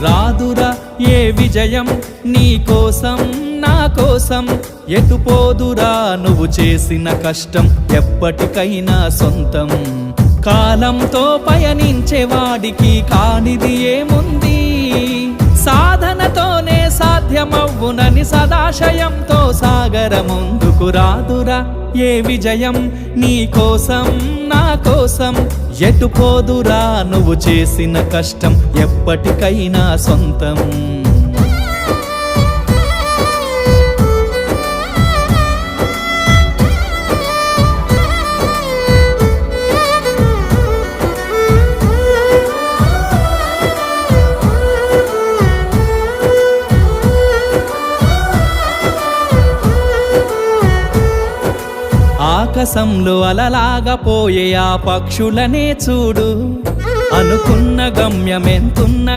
రాదురా ఏ విజయం నీ కోసం నా కోసం, ఎటుపోదురా నువ్వు చేసిన కష్టం ఎప్పటికైనా సొంతం. కాలంతో పయనించేవాడికి కానిది ఏముంది, సాధనతోనే సాధ్యమవ్వునని సదాశయంతో సాగర ముందుకు. రాదురా ఏ విజయం నీ కోసం నా కోసం, ఎటుపోదురా నువ్వు చేసిన కష్టం ఎప్పటికైనా సొంతం. ఆకాశంలో అలలాగా పోయే ఆ పక్షులనే చూడు, అనుకున్న గమ్యమెంతున్న